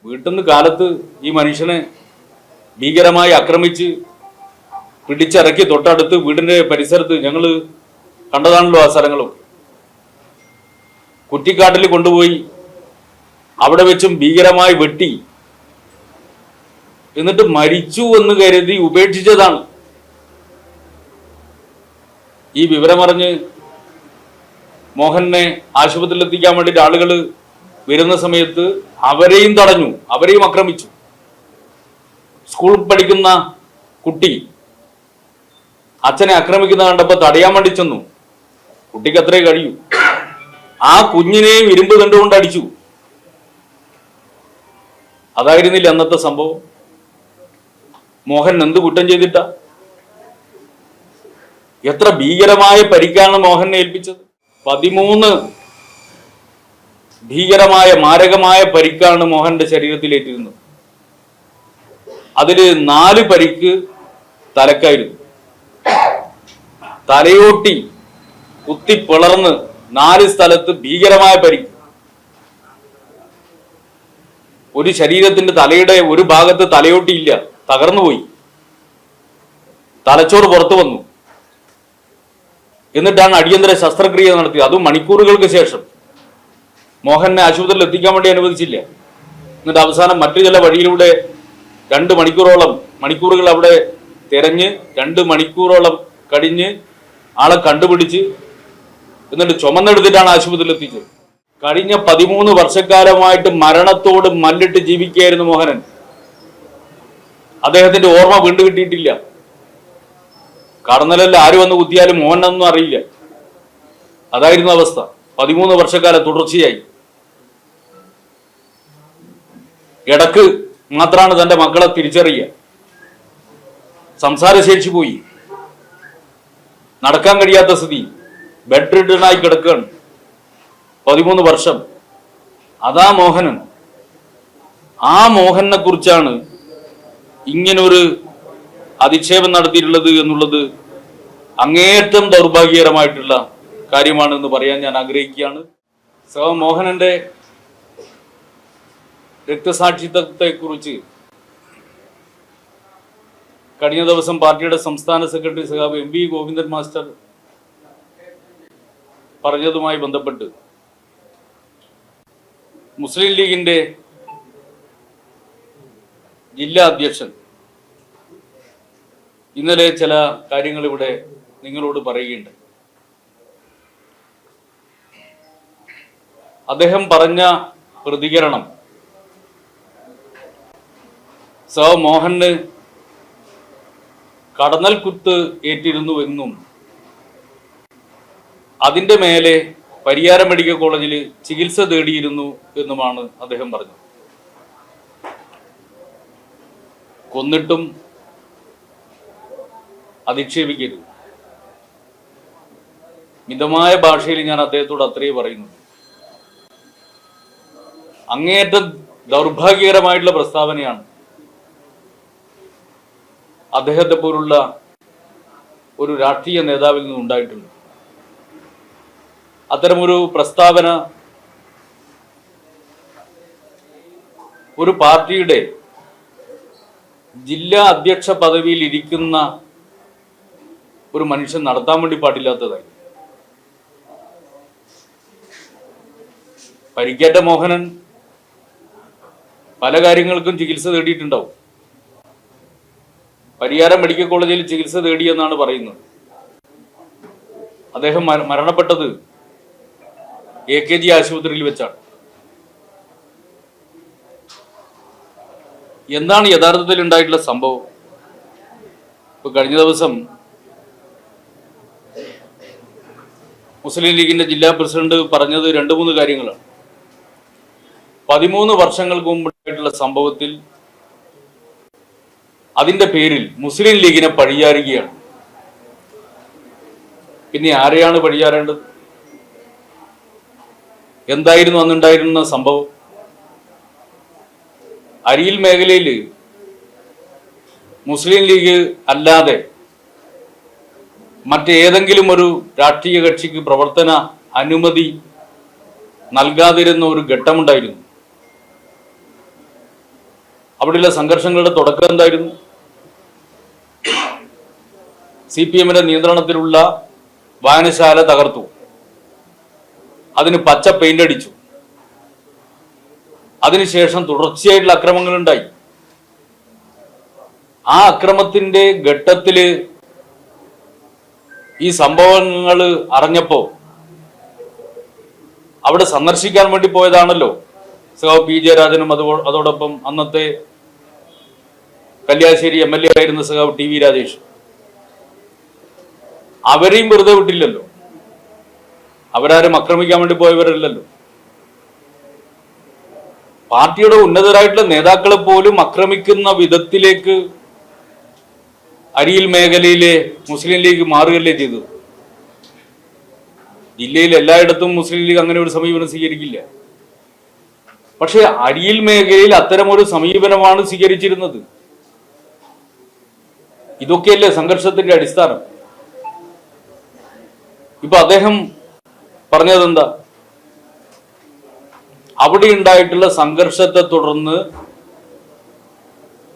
വീട്ടിൽ നിന്ന് കാലത്ത് ഈ മനുഷ്യനെ ഭീകരമായി ആക്രമിച്ച് പിടിച്ചിറക്കി തൊട്ടടുത്ത് വീടിന്റെ പരിസരത്ത് ഞങ്ങൾ കണ്ടതാണല്ലോ ആ സ്ഥലങ്ങളും. കുറ്റിക്കാട്ടിൽ കൊണ്ടുപോയി അവിടെ വെച്ചും ഭീകരമായി വെട്ടി, എന്നിട്ട് മരിച്ചു എന്ന് കരുതി ഉപേക്ഷിച്ചതാണ്. ഈ വിവരമറിഞ്ഞ് മോഹനെ ആശുപത്രിയിൽ എത്തിക്കാൻ വേണ്ടിയിട്ട് ആളുകൾ വരുന്ന സമയത്ത് അവരെയും തടഞ്ഞു, അവരെയും ആക്രമിച്ചു. സ്കൂളിൽ പഠിക്കുന്ന കുട്ടി അച്ഛനെ ആക്രമിക്കുന്ന കണ്ടപ്പോൾ തടയാൻ വേണ്ടി ചെന്നു. കുട്ടിക്ക് അത്രേ കഴിയൂ. ആ കുഞ്ഞിനെയും ഇരുമ്പ് കണ്ടുകൊണ്ട് അടിച്ചു. അതായിരുന്നില്ല അന്നത്തെ സംഭവം. മോഹൻ എന്ത് കുറ്റം ചെയ്തിട്ട? എത്ര ഭീകരമായ പരിക്കാണ് മോഹനെ ഏൽപ്പിച്ചത്? 13 ഭീകരമായ മാരകമായ പരിക്കാണ് മോഹന്റെ ശരീരത്തിലേറ്റിരുന്നത്. അതില് 4 പരിക്ക് തലക്കായിരുന്നു. തലയോട്ടി കുത്തി പിളർന്ന് 4 സ്ഥലത്ത് ഭീകരമായ പരിക്ക്. ഒരു ശരീരത്തിന്റെ തലയുടെ ഒരു ഭാഗത്ത് തലയോട്ടിയില്ല, തകർന്നുപോയി. തലച്ചോറ് പുറത്തു വന്നു. എന്നിട്ടാണ് അടിയന്തര ശസ്ത്രക്രിയ നടത്തിയത്. അതും മണിക്കൂറുകൾക്ക് ശേഷം. മോഹനെ ആശുപത്രിയിൽ എത്തിക്കാൻ വേണ്ടി അനുവദിച്ചില്ല. എന്നിട്ട് അവസാനം മറ്റു ചില വഴിയിലൂടെ 2 മണിക്കൂറുകൾ അവിടെ തിരഞ്ഞ് 2 മണിക്കൂറോളം കഴിഞ്ഞ് ആളെ കണ്ടുപിടിച്ച് എന്നിട്ട് ചുമന്നെടുത്തിട്ടാണ് ആശുപത്രിയിൽ എത്തിച്ചത്. കഴിഞ്ഞ 13 വർഷക്കാലമായിട്ട് മരണത്തോട് മല്ലിട്ട് ജീവിക്കുകയായിരുന്നു മോഹനൻ. അദ്ദേഹത്തിന്റെ ഓർമ്മ വീണ്ടും കിട്ടിയിട്ടില്ല. കടന്നലല്ല ആര് വന്ന് കുത്തിയാലും മോഹനൊന്നും അറിയില്ല. അതായിരുന്നു അവസ്ഥ 13 വർഷക്കാലം തുടർച്ചയായി. ഇടക്ക് മാത്രമാണ് തന്റെ മക്കളെ തിരിച്ചറിയുക. സംസാരശേഷി പോയി, നടക്കാൻ കഴിയാത്ത സ്ഥിതി, ബെഡ് റിഡനായി കിടക്കുകയാണ് 13 വർഷം. അതാ മോഹനൻ. ആ മോഹനെ കുറിച്ചാണ് ഇങ്ങനൊരു അധിക്ഷേപം നടത്തിയിട്ടുള്ളത് എന്നുള്ളത് അങ്ങേയറ്റം ദൗർഭാഗ്യകരമായിട്ടുള്ള കാര്യമാണ് എന്ന് പറയാൻ ഞാൻ ആഗ്രഹിക്കുകയാണ്. മോഹനന്റെ രക്തസാക്ഷിത്വത്തെ കുറിച്ച് കഴിഞ്ഞ ദിവസം പാർട്ടിയുടെ സംസ്ഥാന സെക്രട്ടറി സഖാവ് MV ഗോവിന്ദൻ മാസ്റ്റർ പറഞ്ഞതുമായി ബന്ധപ്പെട്ട് മുസ്ലിം ലീഗിന്റെ ജില്ലാ അധ്യക്ഷൻ ഇന്നലെ ചില കാര്യങ്ങൾ ഇവിടെ നിങ്ങളോട് പറയുകയുണ്ട്. അദ്ദേഹം പറഞ്ഞ പ്രതികരണം മോഹന് കടന്നൽ കുത്ത് ഏറ്റിരുന്നുവെന്നും അതിന്റെ മേലെ പരിയാരം മെഡിക്കൽ കോളേജിൽ ചികിത്സ തേടിയിരുന്നു എന്നുമാണ് അദ്ദേഹം പറഞ്ഞത്. കൊന്നിട്ടും അധിക്ഷേപിക്കരുത്. മിതമായ ഭാഷയിൽ ഞാൻ അദ്ദേഹത്തോട് അത്രയേ പറയുന്നു. അങ്ങേയറ്റം ദൗർഭാഗ്യകരമായിട്ടുള്ള പ്രസ്താവനയാണ് അദ്ദേഹത്തെ പോലുള്ള ഒരു രാഷ്ട്രീയ നേതാവിൽ നിന്നും ഉണ്ടായിട്ടുണ്ട്. അത്തരമൊരു പ്രസ്താവന ഒരു പാർട്ടിയുടെ ജില്ലാ അധ്യക്ഷ പദവിയിൽ ഇരിക്കുന്ന ഒരു മനുഷ്യൻ നടത്താൻ വേണ്ടി പാടില്ലാത്തതായി. പരിക്കേറ്റ മോഹനൻ പല കാര്യങ്ങൾക്കും ചികിത്സ തേടിയിട്ടുണ്ടാവും. പരിയാരം മെഡിക്കൽ കോളേജിൽ ചികിത്സ തേടിയെന്നാണ് പറയുന്നത്. അദ്ദേഹം മരണപ്പെട്ടത് AKG ആശുപത്രിയിൽ വെച്ചാണ്. എന്താണ് യഥാർത്ഥത്തിൽ ഉണ്ടായിട്ടുള്ള സംഭവം? ഇപ്പൊ കഴിഞ്ഞ ദിവസം മുസ്ലിം ലീഗിന്റെ ജില്ലാ പ്രസിഡന്റ് പറഞ്ഞത് 2-3 കാര്യങ്ങളാണ്. 13 വർഷങ്ങൾക്ക് മുമ്പുണ്ടായിട്ടുള്ള സംഭവത്തിൽ അതിന്റെ പേരിൽ മുസ്ലിം ലീഗിനെ പഴിചാരുകയാണ്. പിന്നെ ആരെയാണ് പഴിചാരേണ്ടത്? എന്തായിരുന്നു അന്നുണ്ടായിരുന്ന സംഭവം? അരിയിൽ മേഖലയിൽ മുസ്ലിം ലീഗ് അല്ലാതെ മറ്റേതെങ്കിലും ഒരു രാഷ്ട്രീയ കക്ഷിക്ക് പ്രവർത്തന അനുമതി നൽകാതിരുന്ന ഒരു ഘട്ടമുണ്ടായിരുന്നു. അവിടെയുള്ള സംഘർഷങ്ങളുടെ തുടക്കം എന്തായിരുന്നു? CPM-ന്റെ നിയന്ത്രണത്തിലുള്ള വായനശാല തകർത്തു, അതിന് പച്ച പെയിന്റ് അടിച്ചു. അതിനുശേഷം തുടർച്ചയായിട്ടുള്ള അക്രമങ്ങൾ ഉണ്ടായി. ആ അക്രമത്തിന്റെ ഘട്ടത്തില് ഈ സംഭവങ്ങൾ അറിഞ്ഞപ്പോ അവിടെ സന്ദർശിക്കാൻ വേണ്ടി പോയതാണല്ലോ സഖാവ് P. ജയരാജനും അതോടൊപ്പം അന്നത്തെ കല്യാശ്ശേരി MLA ആയിരുന്ന സഖാവ് TV രാജേഷ്. അവരെയും വെറുതെ വിട്ടില്ലല്ലോ. അവരാരും ആക്രമിക്കാൻ വേണ്ടി പോയവരല്ലല്ലോ. പാർട്ടിയുടെ ഉന്നതരായിട്ടുള്ള നേതാക്കളെ പോലും ആക്രമിക്കുന്ന വിധത്തിലേക്ക് അരിയിൽ മേഖലയിലെ മുസ്ലിം ലീഗ് മാറുകയല്ലേ ചെയ്തത്. ജില്ലയിൽ എല്ലായിടത്തും മുസ്ലിം ലീഗ് അങ്ങനെ ഒരു സമീപനം സ്വീകരിക്കില്ല. പക്ഷെ അരിയിൽ മേഖലയിൽ അത്തരമൊരു സമീപനമാണ് സ്വീകരിച്ചിരുന്നത്. ഇതൊക്കെയല്ലേ സംഘർഷത്തിന്റെ അടിസ്ഥാനം. ഇപ്പൊ അദ്ദേഹം പറഞ്ഞതെന്താ? അവിടെ ഉണ്ടായിട്ടുള്ള സംഘർഷത്തെ തുടർന്ന്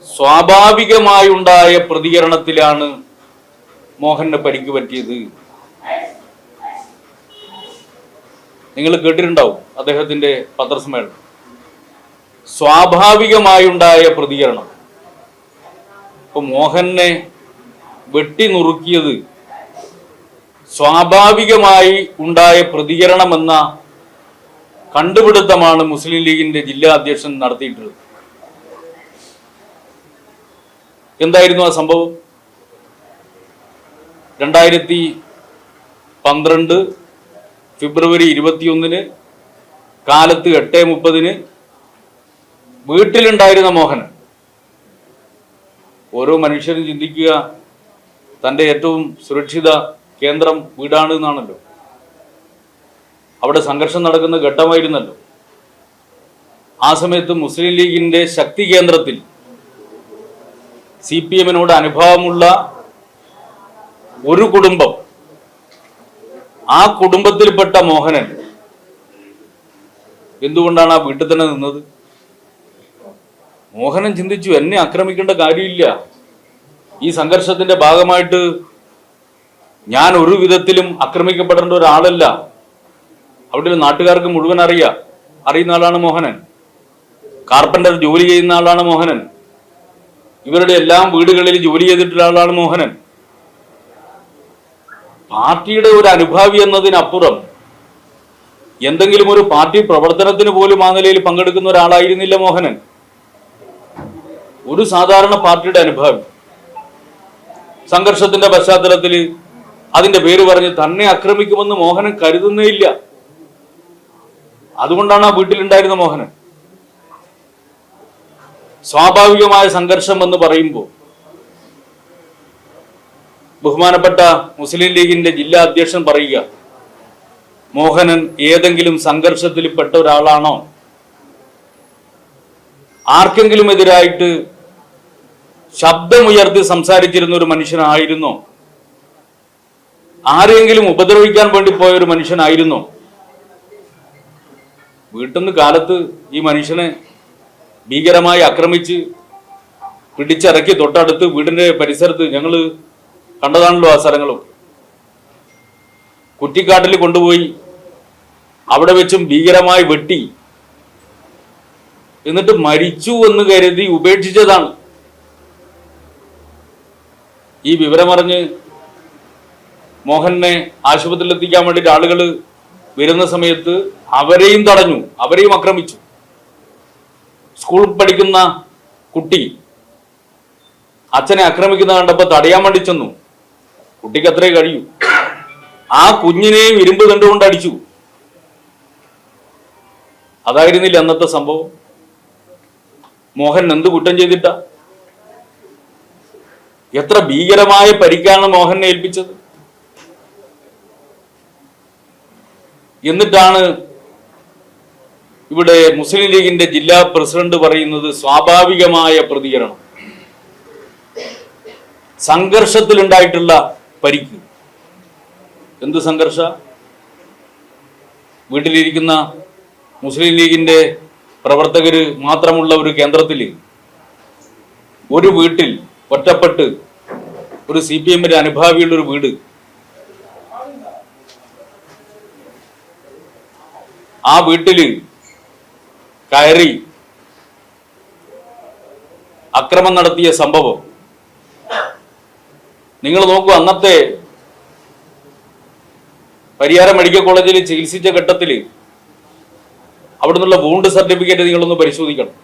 സ്വാഭാവികമായുണ്ടായ പ്രതികരണത്തിലാണ് മോഹന് പരിക്ക് പറ്റിയത്. നിങ്ങൾ കേട്ടിട്ടുണ്ടാവും അദ്ദേഹത്തിന്റെ പത്രസമ്മേളനം. സ്വാഭാവികമായുണ്ടായ പ്രതികരണം. ഇപ്പൊ മോഹനെ വെട്ടി നുറുക്കിയത് സ്വാഭാവികമായി ഉണ്ടായ പ്രതികരണമെന്ന കണ്ടുപിടുത്തമാണ് മുസ്ലിം ലീഗിന്റെ ജില്ലാ അധ്യക്ഷൻ നടത്തിയിട്ടുള്ളത്. എന്തായിരുന്നു ആ സംഭവം? 2012 ഫെബ്രുവരി 21 കാലത്ത് 8:30 വീട്ടിലുണ്ടായിരുന്ന മോഹനൻ, ഓരോ മനുഷ്യരും ചിന്തിക്കുക തൻ്റെ ഏറ്റവും സുരക്ഷിത കേന്ദ്രം വീടാണ് എന്നാണല്ലോ. അവിടെ സംഘർഷം നടക്കുന്ന ഘട്ടമായിരുന്നല്ലോ. ആ സമയത്ത് മുസ്ലിം ലീഗിന്റെ ശക്തി കേന്ദ്രത്തിൽ CPM-നോട് അനുഭാവമുള്ള ഒരു കുടുംബം, ആ കുടുംബത്തിൽപ്പെട്ട മോഹനൻ എന്തുകൊണ്ടാണ് ആ വീട്ടിൽ തന്നെ നിന്നത്? മോഹനൻ ചിന്തിച്ചു, എന്നെ ആക്രമിക്കേണ്ട കാര്യമില്ല. ഈ സംഘർഷത്തിന്റെ ഭാഗമായിട്ട് ഞാൻ ഒരു വിധത്തിലും ആക്രമിക്കപ്പെടേണ്ട ഒരാളല്ല. അവിടെ നാട്ടുകാർക്ക് മുഴുവൻ അറിയുന്ന ആളാണ് മോഹനൻ. കാർപ്പന്റർ ജോലി ചെയ്യുന്ന ആളാണ് മോഹനൻ. ഇവരുടെ എല്ലാം വീടുകളിൽ ജോലി ചെയ്തിട്ടുള്ള ആളാണ് മോഹനൻ. പാർട്ടിയുടെ ഒരു അനുഭാവി എന്നതിനപ്പുറം എന്തെങ്കിലും ഒരു പാർട്ടി പ്രവർത്തനത്തിന് പോലും ആ നിലയിൽ പങ്കെടുക്കുന്ന ഒരാളായിരുന്നില്ല മോഹനൻ. ഒരു സാധാരണ പാർട്ടിയുടെ അനുഭാവി. സംഘർഷത്തിന്റെ പശ്ചാത്തലത്തിൽ അതിന്റെ പേര് പറഞ്ഞ് തന്നെ ആക്രമിക്കുമെന്ന് മോഹനൻ കരുതുന്നേയില്ല. അതുകൊണ്ടാണ് ആ വീട്ടിലുണ്ടായിരുന്ന മോഹനൻ. സ്വാഭാവികമായ സംഘർഷം എന്ന് പറയുമ്പോൾ ബഹുമാനപ്പെട്ട മുസ്ലിം ലീഗിന്റെ ജില്ലാ അധ്യക്ഷൻ പറയുക, മോഹനൻ ഏതെങ്കിലും സംഘർഷത്തിൽ പെട്ട ഒരാളാണോ? ആർക്കെങ്കിലും എതിരായിട്ട് ശബ്ദമുയർത്തി സംസാരിച്ചിരുന്ന ഒരു മനുഷ്യനായിരുന്നോ? ആരെങ്കിലും ഉപദ്രവിക്കാൻ വേണ്ടി പോയ ഒരു മനുഷ്യനായിരുന്നോ? വീട്ടിൽ നിന്ന് കാലത്ത് ഈ മനുഷ്യനെ ഭീകരമായി ആക്രമിച്ച് പിടിച്ചിറക്കി തൊട്ടടുത്ത് വീടിന്റെ പരിസരത്ത് ഞങ്ങൾ കണ്ടതാണല്ലോ ആ സ്ഥലങ്ങളും. കുറ്റിക്കാട്ടിൽ കൊണ്ടുപോയി അവിടെ വെച്ചും ഭീകരമായി വെട്ടി, എന്നിട്ട് മരിച്ചു എന്ന് കരുതി ഉപേക്ഷിച്ചതാണ്. ഈ വിവരമറിഞ്ഞ് മോഹനെ ആശുപത്രിയിൽ എത്തിക്കാൻ വേണ്ടിയിട്ട് ആളുകൾ വരുന്ന സമയത്ത് അവരെയും തടഞ്ഞു, അവരെയും ആക്രമിച്ചു. സ്കൂളിൽ പഠിക്കുന്ന കുട്ടി അച്ഛനെ ആക്രമിക്കുന്ന കണ്ടപ്പോൾ തടയാൻ വേണ്ടി ചെന്നു. കുട്ടിക്ക് അത്രേ കഴിയൂ. ആ കുഞ്ഞിനെയും ഇരുമ്പ് കണ്ടുകൊണ്ട് അടിച്ചു. അതായിരുന്നില്ല അന്നത്തെ സംഭവം. മോഹൻ എന്ത് കുറ്റം ചെയ്തിട്ട? എത്ര ഭീകരമായ പരിക്കാണ് മോഹനെ ഏൽപ്പിച്ചത്. എന്നിട്ടാണ് ഇവിടെ മുസ്ലിം ലീഗിന്റെ ജില്ലാ പ്രസിഡന്റ് പറയുന്നത് സ്വാഭാവികമായ പ്രതികരണം. സംഘർഷത്തിലുണ്ടായിട്ടുള്ള പരിക്ക്. എന്ത് സംഘർഷ? വീട്ടിലിരിക്കുന്ന മുസ്ലിം ലീഗിന്റെ പ്രവർത്തകര് മാത്രമുള്ള ഒരു കേന്ദ്രത്തിൽ ഒരു വീട്ടിൽ ഒറ്റപ്പെട്ട് ഒരു CPM-ന്റെ അനുഭാവിയുള്ള ഒരു വീട്, ആ വീട്ടില് കയറി അക്രമം നടത്തിയ സംഭവം നിങ്ങൾ നോക്കൂ. അന്നത്തെ പരിയാരം മെഡിക്കൽ കോളേജിൽ ചികിത്സിച്ച ഘട്ടത്തിൽ അവിടെ നിന്നുള്ള വൂണ്ട് സർട്ടിഫിക്കറ്റ് നിങ്ങളൊന്ന് പരിശോധിക്കണം.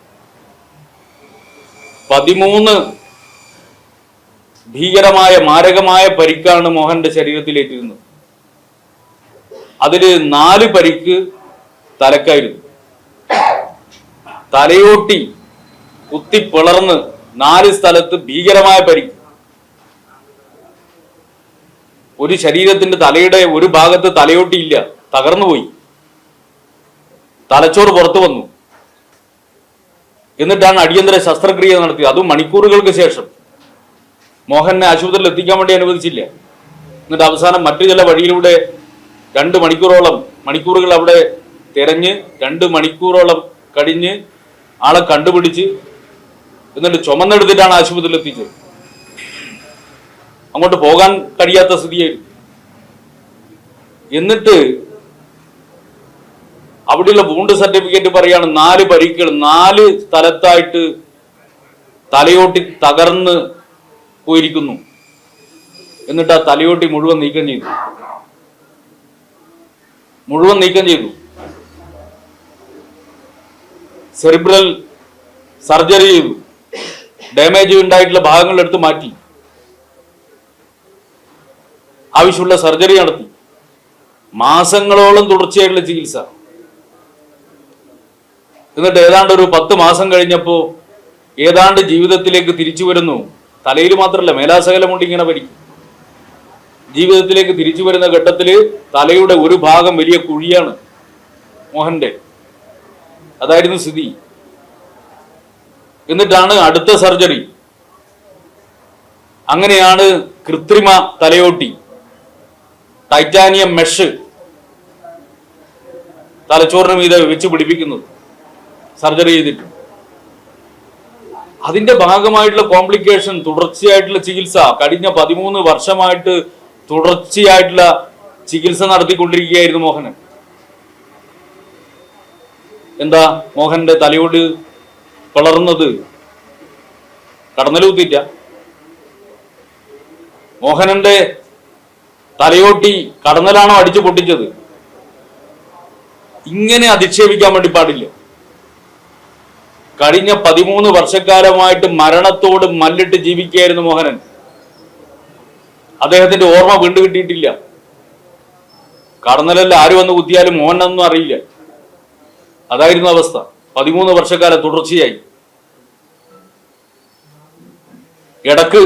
13 ഭീകരമായ മാരകമായ പരിക്കാണ് മോഹന്റെ ശരീരത്തിലേറ്റിരുന്നത്. അതില് 4 പരിക്ക് തലക്കായിരുന്നു. തലയോട്ടി കുത്തി പിളർന്ന് 4 സ്ഥലത്ത് ഭീകരമായ പരിക്ക്. ഒരു ശരീരത്തിന്റെ തലയുടെ ഒരു ഭാഗത്ത് തലയോട്ടിയില്ല, തകർന്നുപോയി. തലച്ചോറ് പുറത്തു വന്നു. എന്നിട്ടാണ് അടിയന്തര ശസ്ത്രക്രിയ നടത്തിയത്. അതും മണിക്കൂറുകൾക്ക് ശേഷം. മോഹനെ ആശുപത്രിയിൽ എത്തിക്കാൻ വേണ്ടി അനുവദിച്ചില്ല. എന്നിട്ട് അവസാനം മറ്റു ചില വഴിയിലൂടെ 2 മണിക്കൂറുകൾ അവിടെ തിരഞ്ഞ് 2 മണിക്കൂറോളം കഴിഞ്ഞ് ആളെ കണ്ടുപിടിച്ച് എന്നിട്ട് ചുമന്നെടുത്തിട്ടാണ് ആശുപത്രിയിൽ എത്തിച്ചത്. അങ്ങോട്ട് പോകാൻ കഴിയാത്ത സ്ഥിതിയായിരുന്നു. എന്നിട്ട് അവിടെയുള്ള വൂണ്ട് സർട്ടിഫിക്കറ്റ് പറയാണ് 4 പരിക്കുകൾ 4 സ്ഥലത്തായിട്ട് തലയോട്ടി തകർന്ന് പോയിരിക്കുന്നു. എന്നിട്ട് ആ തലയോട്ടി മുഴുവൻ നീക്കം ചെയ്തു. സെറിബ്രൽ സർജറി ചെയ്തു. ഡാമേജ് ഉണ്ടായിട്ടുള്ള ഭാഗങ്ങൾ എടുത്ത് മാറ്റി ആവശ്യമുള്ള സർജറി നടത്തി. മാസങ്ങളോളം തുടർച്ചയായിട്ടുള്ള ചികിത്സ. എന്നിട്ട് ഏതാണ്ട് ഒരു 10 മാസം കഴിഞ്ഞപ്പോ ഏതാണ്ട് ജീവിതത്തിലേക്ക് തിരിച്ചു വരുന്നു. തലയിൽ മാത്രമല്ല, മേലാസകലമുണ്ട് ഇങ്ങനെ പരിക്കും. ജീവിതത്തിലേക്ക് തിരിച്ചു വരുന്ന ഘട്ടത്തില് തലയുടെ ഒരു ഭാഗം വലിയ കുഴിയാണ് മോഹന്റെ. അതായിരുന്നു സ്ഥിതി. എന്നിട്ടാണ് അടുത്ത സർജറി. അങ്ങനെയാണ് കൃത്രിമ തലയോട്ടി, ടൈറ്റാനിയം മെഷ് തലച്ചോറിന് മീതെ വെച്ച് പിടിപ്പിക്കുന്നത് സർജറി ചെയ്തിട്ട്. അതിന്റെ ഭാഗമായിട്ടുള്ള കോംപ്ലിക്കേഷൻ, തുടർച്ചയായിട്ടുള്ള ചികിത്സ. കഴിഞ്ഞ 13 വർഷമായിട്ട് തുടർച്ചയായിട്ടുള്ള ചികിത്സ നടത്തിക്കൊണ്ടിരിക്കുകയായിരുന്നു മോഹനൻ. എന്താ മോഹന്റെ തലയോട് പിളർന്നത്? കടന്നലൂത്തിറ്റ. മോഹനന്റെ തലയോട്ടി കടന്നലാണോ അടിച്ചു പൊട്ടിച്ചത്? ഇങ്ങനെ അധിക്ഷേപിക്കാൻ വേണ്ടി പാടില്ല. കഴിഞ്ഞ 13 വർഷക്കാലമായിട്ട് മരണത്തോട് മല്ലിട്ട് ജീവിക്കുകയായിരുന്നു മോഹനൻ. അദ്ദേഹത്തിന്റെ ഓർമ്മ വീണ്ടും കിട്ടിയിട്ടില്ല. കടന്നലല്ല, ആര് വന്ന് കുത്തിയാലും മോഹനൊന്നും അറിയില്ല. അതായിരുന്നു അവസ്ഥ 13 വർഷക്കാലം തുടർച്ചയായി. ഇടക്ക്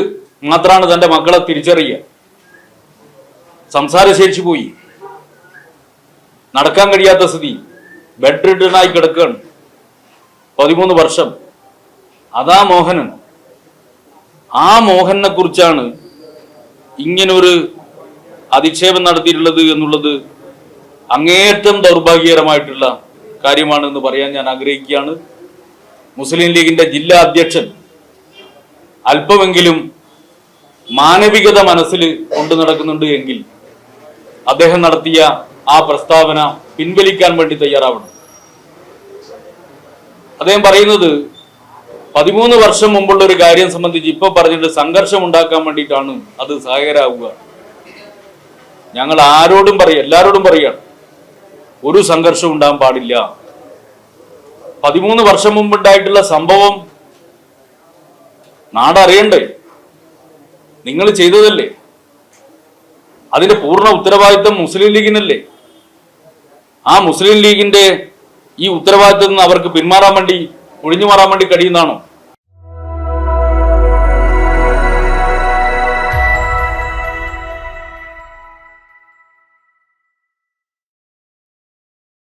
മാത്രമാണ് തന്റെ മക്കളെ തിരിച്ചറിയുക. സംസാരശേഷി പോയി, നടക്കാൻ കഴിയാത്ത സ്ഥിതി, ബെഡ് റിഡനായി കിടക്കുകയാണ് 13 വർഷം. അതാ മോഹനൻ. ആ മോഹനെ കുറിച്ചാണ് ഇങ്ങനൊരു അധിക്ഷേപം നടത്തിയിട്ടുള്ളത് എന്നുള്ളത് അങ്ങേയറ്റം ദൗർഭാഗ്യകരമായിട്ടുള്ള കാര്യമാണ് എന്ന് പറയാൻ ഞാൻ ആഗ്രഹിക്കുകയാണ്. മുസ്ലിം ലീഗിന്റെ ജില്ലാ അധ്യക്ഷൻ അല്പമെങ്കിലും മാനവികത മനസ്സിൽ കൊണ്ടു നടക്കുന്നുണ്ട് എങ്കിൽ അദ്ദേഹം നടത്തിയ ആ പ്രസ്താവന പിൻവലിക്കാൻ വേണ്ടി തയ്യാറാവണം. അദ്ദേഹം പറയുന്നത് 13 വർഷം മുമ്പുള്ള ഒരു കാര്യം സംബന്ധിച്ച് ഇപ്പൊ പറഞ്ഞിട്ട് സംഘർഷം ഉണ്ടാക്കാൻ വേണ്ടിയിട്ടാണ് അത് സഹായകരാവുക. ഞങ്ങൾ ആരോടും എല്ലാരോടും പറയാണ്, ഒരു സംഘർഷം ഉണ്ടാകാൻ പാടില്ല. 13 വർഷം മുമ്പുണ്ടായിട്ടുള്ള സംഭവം നാടറിയണ്ടേ? നിങ്ങൾ ചെയ്തതല്ലേ? അതിന്റെ പൂർണ്ണ ഉത്തരവാദിത്വം മുസ്ലിം ലീഗിനല്ലേ? ആ മുസ്ലിം ലീഗിന്റെ ഈ ഉത്തരവാദിത്വം നിന്ന് അവർക്ക് പിന്മാറാൻ വേണ്ടി, ഒഴിഞ്ഞു മാറാൻ വേണ്ടി കഴിയുന്നതാണോ?